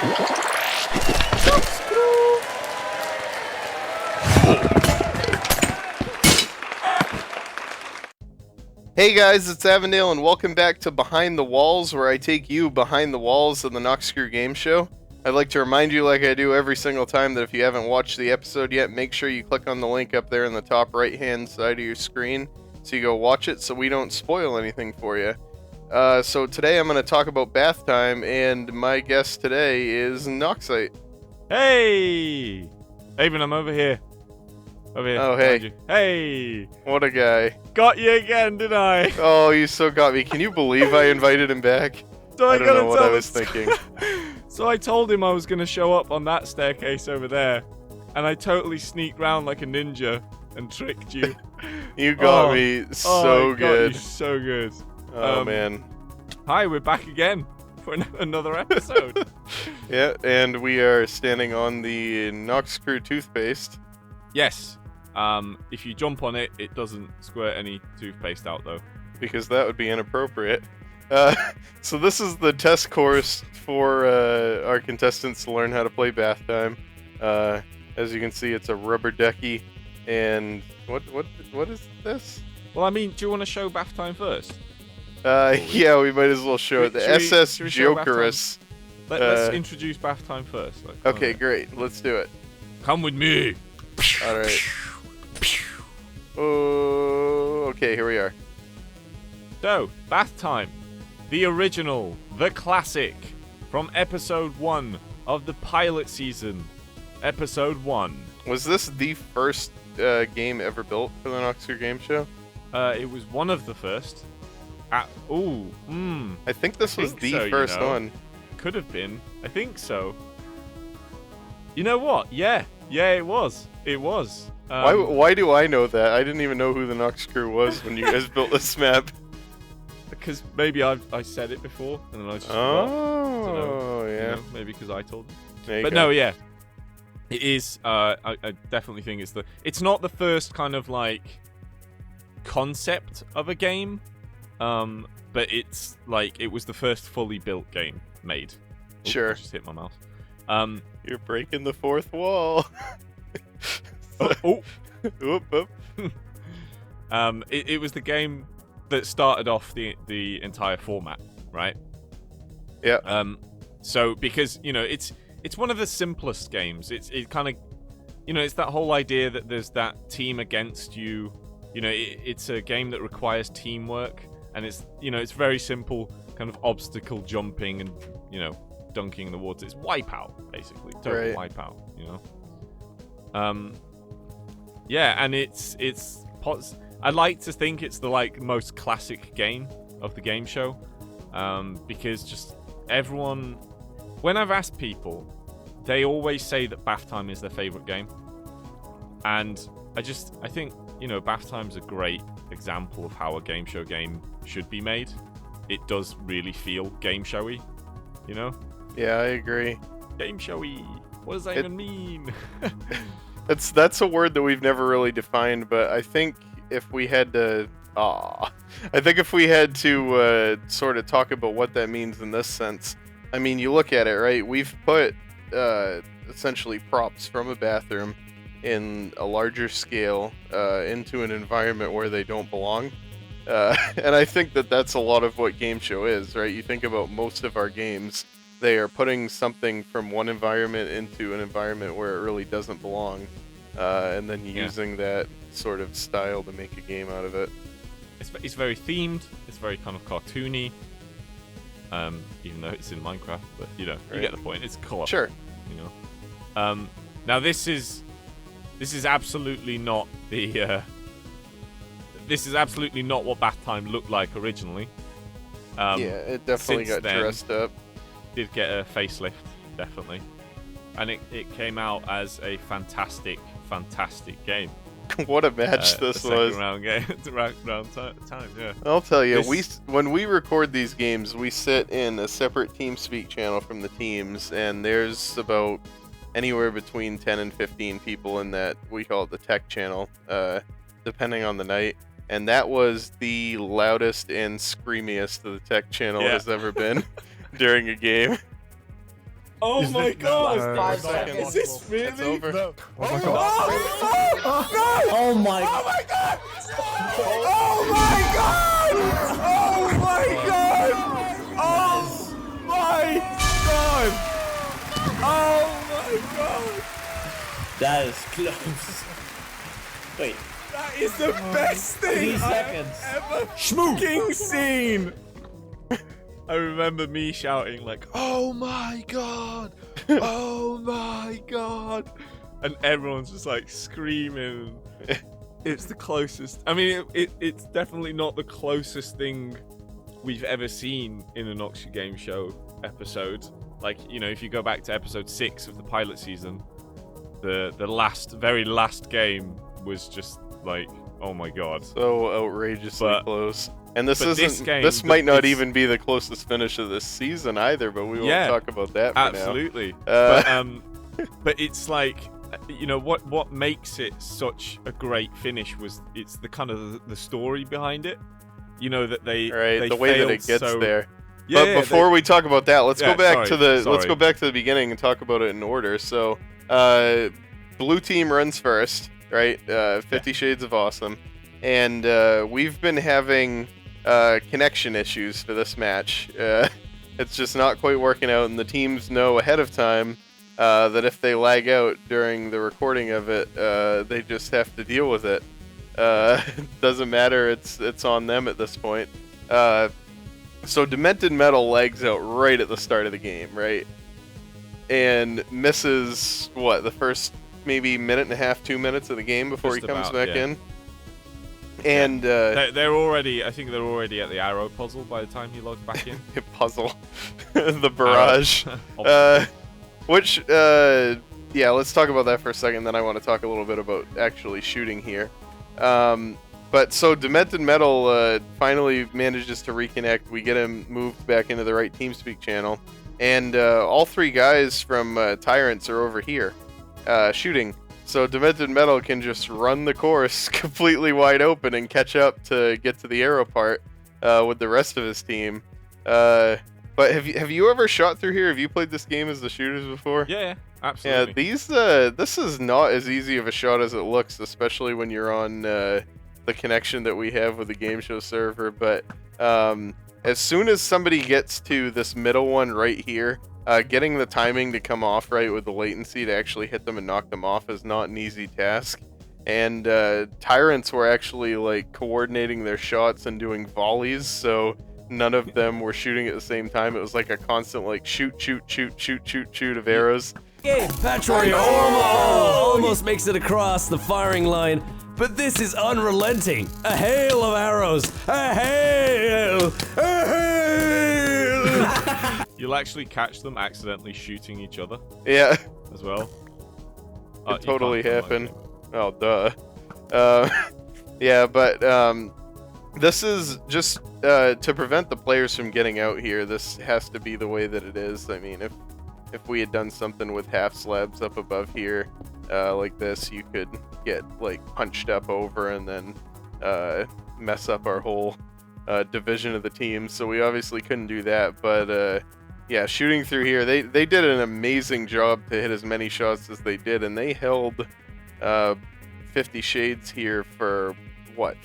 Hey guys, it's Avondale and welcome back to Behind the Walls, where I take you behind the walls of the Noxcrew Game Show. I'd like to remind you, like I do every single time, that if you haven't watched the episode yet, make sure you click on the link up there in the top right hand side of your screen so you go watch it so we don't spoil anything for you. So today I'm going to talk about Bathtime, and my guest today is Noxite. Hey! Avon, I'm over here. Over here. Oh, hey. Hey! What a guy. Got you again, didn't I? Oh, you so got me. Can you believe I invited him back? So I don't know what I was thinking. So I told him I was going to show up on that staircase over there, and I totally sneaked round like a ninja and tricked you. You got me so good. Got you so good. Oh, man. Hi, we're back again for another episode. Yeah, and we are standing on the Noxcrew toothpaste. Yes. If you jump on it, it doesn't squirt any toothpaste out, though. Because that would be inappropriate. So this is the test course for our contestants to learn how to play Bathtime. As you can see, it's a rubber decky. And what is this? Well, I mean, do you want to show Bathtime first? Yeah, we might as well show it. The SS Jokerus. Let's introduce Bathtime first. Okay, great. Let's do it. Come with me. All right. Oh, okay, here we are. So, Bathtime, the original, the classic, from episode 1 of the pilot season. Episode 1. Was this the first game ever built for the Noxcrew Game Show? It was one of the first. I think this was the first one. Could have been. I think so. You know what? Yeah, it was. It was. Why do I know that? I didn't even know who the Noxcrew was when you guys built this map. Because maybe I said it before, and then I just forgot. Oh, yeah. You know, maybe because I told them. But go. No, yeah. It is, I definitely think it's not the first kind of, like, concept of a game, but it's, like, it was the first fully built game made. Sure. I just hit my mouse. You're breaking the fourth wall. Oop. Oop. It was the game that started off the entire format, right? Yeah. So because it's one of the simplest games. It kind of, it's that whole idea that there's that team against you. It's a game that requires teamwork, and it's very simple, kind of obstacle jumping and dunking in the water. It's Wipeout, basically. Total Wipeout. Yeah, and it's I'd like to think it's the most classic game of the game show, because just everyone, when I've asked people, they always say that Bathtime is their favorite game, and I think Bathtime's a great example of how a game show game should be made. It does really feel game showy, Yeah, I agree. Game showy. What does that even mean? That's a word that we've never really defined, but I think if we had to sort of talk about what that means in this sense, I mean, you look at it, right? We've put essentially props from a bathroom in a larger scale into an environment where they don't belong. And I think that's a lot of what game show is, right? You think about most of our games, they are putting something from one environment into an environment where it really doesn't belong, and then using that sort of style to make a game out of it. It's very themed. It's very kind of cartoony, even though it's in Minecraft. But you get the point. It's co-op. Sure. Now this is absolutely not the. This is absolutely not what Bathtime looked like originally. Yeah, it definitely got dressed up. Did get a facelift, definitely, and it came out as a fantastic game. What a match this was! Round game, round time. Yeah. I'll tell you, when we record these games, we sit in a separate TeamSpeak channel from the teams, and there's about anywhere between 10 and 15 people in that. We call it the tech channel, depending on the night. And that was the loudest and screamiest the tech channel has ever been during a game. Oh my god! No, 5 it's not seconds. Is this really? It's over. No. Oh my god! Oh my. Oh my god! Oh my god! Oh my god! Oh my god! Oh my god! That is close. Wait. That is the best thing 3 seconds. I've ever fucking seen! I remember me shouting like, "Oh my god! Oh my god!" And everyone's just like screaming. It's the closest. I mean, it's definitely not the closest thing we've ever seen in a Noxcrew Game Show episode. Like, you know, if you go back to episode 6 of the pilot season, the very last game was just like, oh my god, So outrageously close. And this but isn't. this game, this might not it's- even be the closest finish of this season either. But we won't Yeah, talk about that for absolutely. now. But it's like, you know, what makes it such a great finish was it's the kind of the story behind it. You know, that they The way that it gets so, there. Yeah, But before we talk about that, let's Yeah, go back to the sorry. let's go back to the beginning and talk about it in order. So, blue team runs first, right? 50 Shades of Awesome, and we've been having connection issues for this match. It's just not quite working out, and the teams know ahead of time that if they lag out during the recording of it, they just have to deal with it. Doesn't matter. It's on them at this point. So Demented Metal lags out right at the start of the game, right? And misses, what, the first maybe minute and a half, 2 minutes of the game before Just he comes about, back yeah. in. And they're already, I think they're already at the arrow puzzle by the time he logs back in. puzzle, the barrage. Arrow. Yeah, let's talk about that for a second. Then I want to talk a little bit about actually shooting here. But so Demented Metal finally manages to reconnect. We get him moved back into the right TeamSpeak channel, and all 3 guys from Tyrants are over here shooting. So Demented Metal can just run the course completely wide open and catch up to get to the arrow part with the rest of his team. But have you ever shot through here? Have you played this game as the shooters before? Yeah, absolutely. Yeah, this is not as easy of a shot as it looks, especially when you're on the connection that we have with the Gameshow server. But as soon as somebody gets to this middle one right here, getting the timing to come off right with the latency to actually hit them and knock them off is not an easy task. And Tyrants were actually like coordinating their shots and doing volleys, so none of them were shooting at the same time. It was like a constant like shoot of arrows. Okay, Patroy almost makes it across the firing line, but this is unrelenting. A hail of arrows. A hail! A hail! You'll actually catch them accidentally shooting each other Yeah, as well. it totally you can't film happened. Oh, duh. Yeah, but this is just to prevent the players from getting out here. This has to be the way that it is. I mean, if we had done something with half slabs up above here like this, you could get like punched up over and then mess up our whole division of the team. So we obviously couldn't do that. But yeah, shooting through here, they did an amazing job to hit as many shots as they did, and they held 50 Shades here for what,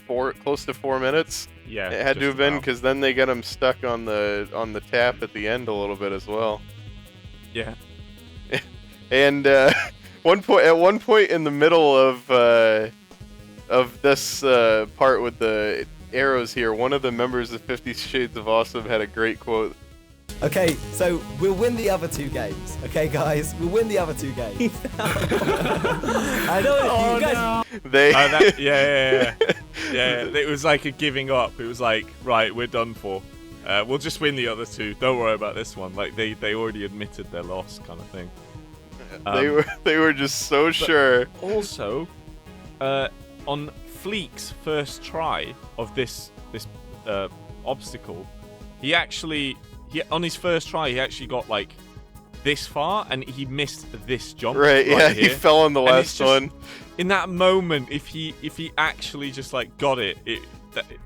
close to 4 minutes? Yeah, It had to just have been, about. because then they got him stuck on the tap at the end a little bit as well. Yeah. And at one point in the middle of this part with the arrows here, one of the members of 50 Shades of Awesome had a great quote. Okay, so we'll win the other 2 games. Okay, guys, we'll win the other 2 games. I know you guys. They Yeah. It was like a giving up. It was like, right, we're done for. We'll just win the other 2. Don't worry about this one. Like they already admitted their loss, kind of thing. they were just so sure. Also, on Fleek's first try of this obstacle, on his first try he actually got like this far and he missed this jump. Right, yeah, he here. fell on the And last it's just- one. In that moment, if he actually just like got it,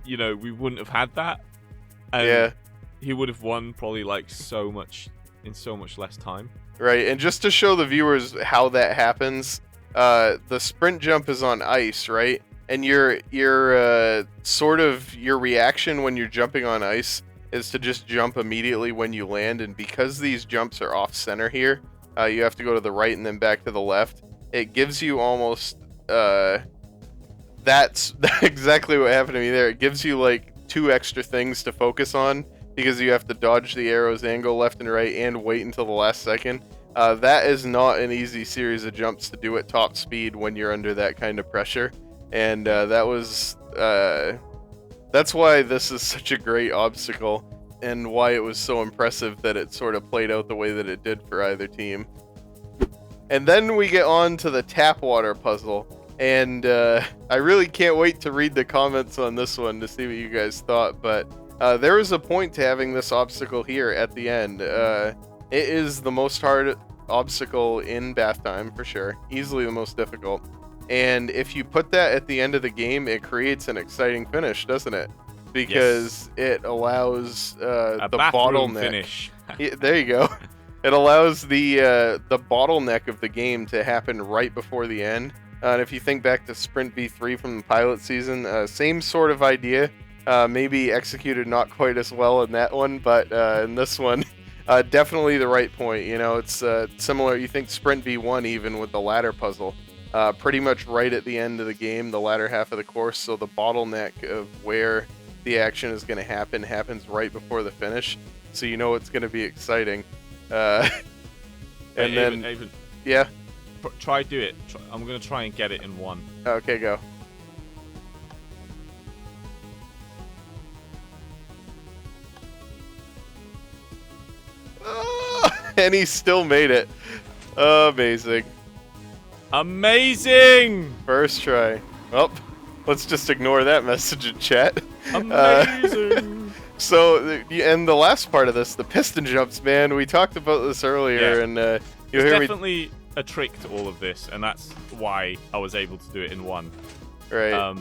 you know, we wouldn't have had that. And Yeah. he would have won probably like in so much less time. right? And just to show the viewers how that happens, the sprint jump is on ice, right? And your sort of your reaction when you're jumping on ice is to just jump immediately when you land. And because these jumps are off center here, you have to go to the right and then back to the left. It gives you almost that's exactly what happened to me there. It gives you like 2 extra things to focus on because you have to dodge the arrows and go left and right and wait until the last second. That is not an easy series of jumps to do at top speed when you're under that kind of pressure. And that's why this is such a great obstacle and why it was so impressive that it sort of played out the way that it did for either team. And then we get on to the tap water puzzle. And I really can't wait to read the comments on this one to see what you guys thought. But there is a point to having this obstacle here at the end. It is the most hard obstacle in Bathtime for sure. Easily the most difficult. And if you put that at the end of the game, it creates an exciting finish, doesn't it? Because it allows the bottleneck. Finish. Yeah, there you go. It allows the bottleneck of the game to happen right before the end. And if you think back to Sprint V3 from the pilot season, same sort of idea. Maybe executed not quite as well in that one, but in this one, definitely the right point. You know, it's similar. You think Sprint V1 even with the ladder puzzle. Pretty much right at the end of the game, the latter half of the course, so the bottleneck of where the action is going to happen happens right before the finish, so you know it's going to be exciting. And then, Avon, yeah. Try do it. I'm going to try and get it in one. Okay, go. And he still made it. Amazing. Amazing! First try. Well, let's just ignore that message in chat. Amazing! And the last part of this, the piston jumps, man, we talked about this earlier, and you'll There's hear definitely a trick to all of this, and that's why I was able to do it in one. Right.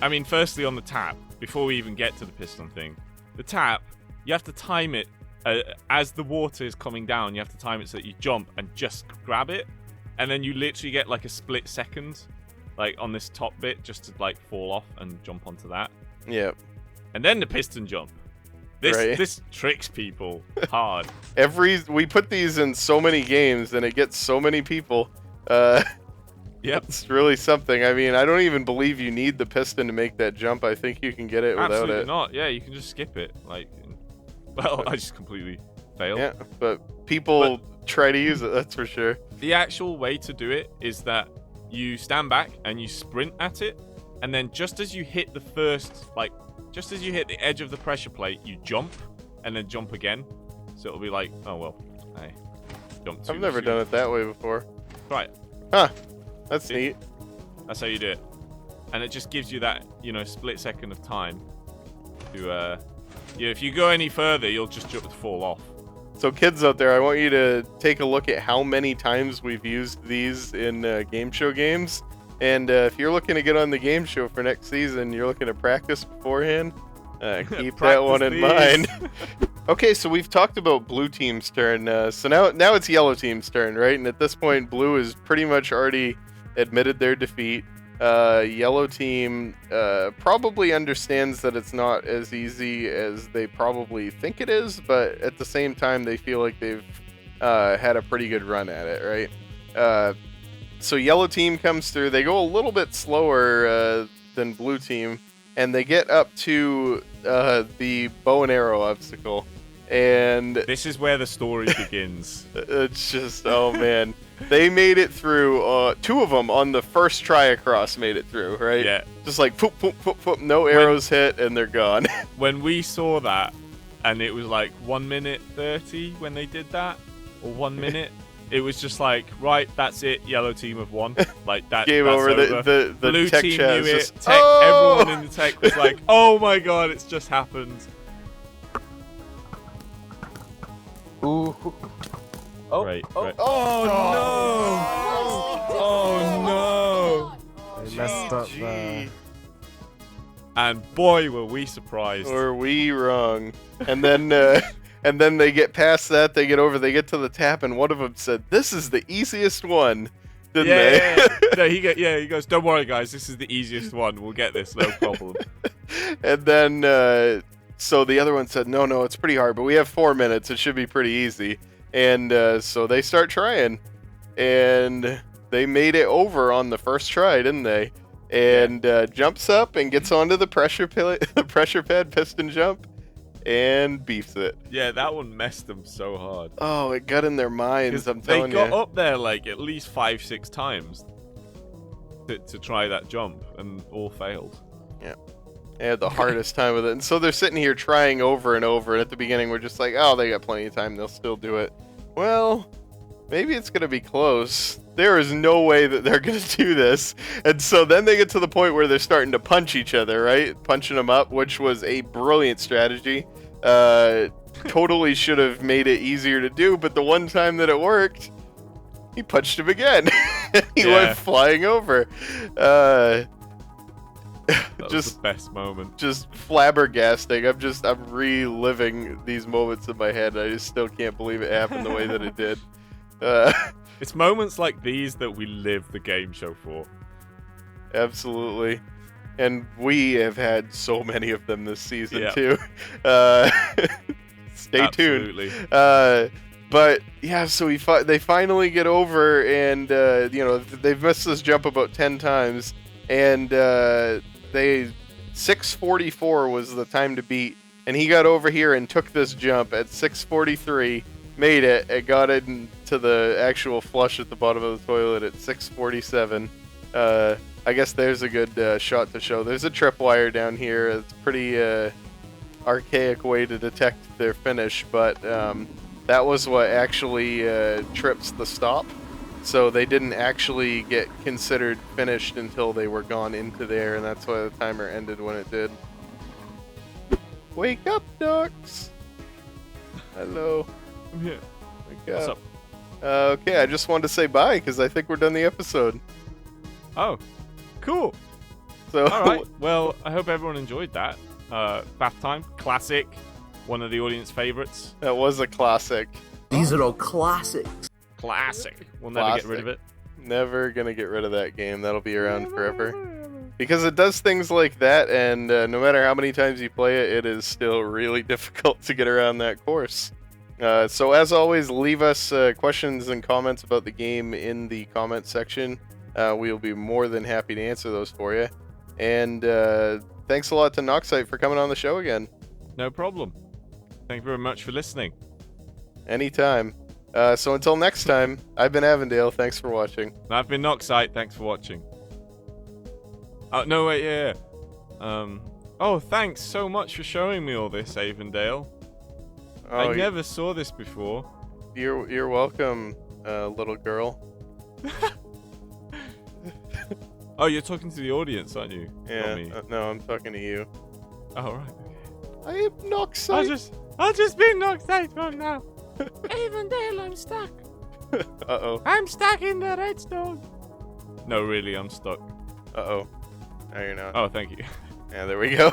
I mean, firstly on the tap, before we even get to the piston thing, the tap, you have to time it as the water is coming down. You have to time it so that you jump and just grab it, and then you literally get like a split second, like on this top bit, just to like fall off and jump onto that. Yep. And then the piston jump. This tricks people hard. We put these in so many games, and it gets so many people. Yep. It's really something. I mean, I don't even believe you need the piston to make that jump. I think you can get it without Absolutely it. not. Yeah, you can just skip it. Like, well, I just completely failed. Yeah, but people try to use it, that's for sure. The actual way to do it is that you stand back and you sprint at it, and then just as you hit the edge of the pressure plate, you jump, and then jump again. So it'll be like, oh well, I jumped too I've never soon. done it that way before. Right. Huh. That's neat. That's how you do it. And it just gives you that, split second of time to, if you go any further, you'll just fall off. So kids out there, I want you to take a look at how many times we've used these in game show games. And if you're looking to get on the game show for next season, you're looking to practice beforehand, keep that one in mind. Okay, so we've talked about blue team's turn. So now it's yellow team's turn, right? And at this point, blue has pretty much already admitted their defeat. Yellow team probably understands that it's not as easy as they probably think it is, but at the same time, they feel like they've had a pretty good run at it, right? So yellow team comes through. They go a little bit slower than blue team, and they get up to the bow and arrow obstacle. And this is where the story begins. It's just, oh man. They made it through, 2 of them on the first try across made it through, right? Yeah. Just like, poop, poop, poop, poop, no arrows hit, and they're gone. When we saw that, and it was like 1 minute 30 when they did that, or 1 minute, it was just like, right, that's it, yellow team have won. Like, that's Game over. The blue tech team chat knew is it. just, Tech, oh! everyone in the tech was like, oh my god, it's just happened. Ooh. Oh, Right. Oh no! They messed up there. And boy, were we surprised. Or we wrong. And then And then they get past that, they get to the tap, and one of them said, "This is the easiest one." Didn't they? No, he goes, "Don't worry, guys. This is the easiest one. We'll get this, no problem." And then, so the other one said, no, it's pretty hard, but we have 4 minutes. It should be pretty easy. And so they start trying, and they made it over on the first try, didn't they? And jumps up and gets onto the pressure pad piston jump, and beefs it. Yeah, that one messed them so hard. Oh, it got in their minds. I'm telling you. They got up there like at least 5-6 times to try that jump, and all failed. Yeah. They had the hardest time with it. And so they're sitting here trying over and over, and at the beginning we're just like, oh, they got plenty of time, they'll still do it. Well, maybe it's going to be close. There is no way that they're going to do this. And so then they get to the point where they're starting to punch each other, right? Punching them up, which was a brilliant strategy. Totally should have made it easier to do, but the one time that it worked, he punched him again. He went flying over. That was the best moment. Just flabbergasting. I'm reliving these moments in my head. I just still can't believe it happened the way that it did. It's moments like these that we live the game show for. Absolutely. And we have had so many of them this season too. Stay tuned. But yeah, so they finally get over, and they've missed this jump about 10 times, and 6:44 was the time to beat, and he got over here and took this jump at 6:43, made it, and got into the actual flush at the bottom of the toilet at 6:47. I guess there's a good shot to show. There's a tripwire down here. It's a pretty archaic way to detect their finish, but that was what actually trips the stop. So they didn't actually get considered finished until they were gone into there, and that's why the timer ended when it did. Wake up, Nox! Hello. I'm here. Wake up. What's up? Okay, I just wanted to say bye, because I think we're done the episode. Oh, cool. So, alright, well, I hope everyone enjoyed that. Bathtime, classic, one of the audience favorites. That was a classic. These are all classics. Classic. We'll never get rid of it. Never gonna get rid of that game. That'll be around forever. Because it does things like that, and no matter how many times you play it, it is still really difficult to get around that course. So as always, leave us questions and comments about the game in the comment section. We'll be more than happy to answer those for you. And thanks a lot to Noxite for coming on the show again. No problem. Thank you very much for listening. Anytime. So until next time, I've been Avondale. Thanks for watching. I've been Noxite. Thanks for watching. Oh, no, wait, yeah. Oh, thanks so much for showing me all this, Avondale. Oh, I never saw this before. You're welcome, little girl. Oh, you're talking to the audience, aren't you? Yeah. Not me. No, I'm talking to you. Oh, right. I am Noxite. I'll just be Noxite from now. Avondale, I'm stuck. Uh-oh. I'm stuck in the redstone. No, really, I'm stuck. Uh-oh. No, you're not. Oh, thank you. Yeah, there we go.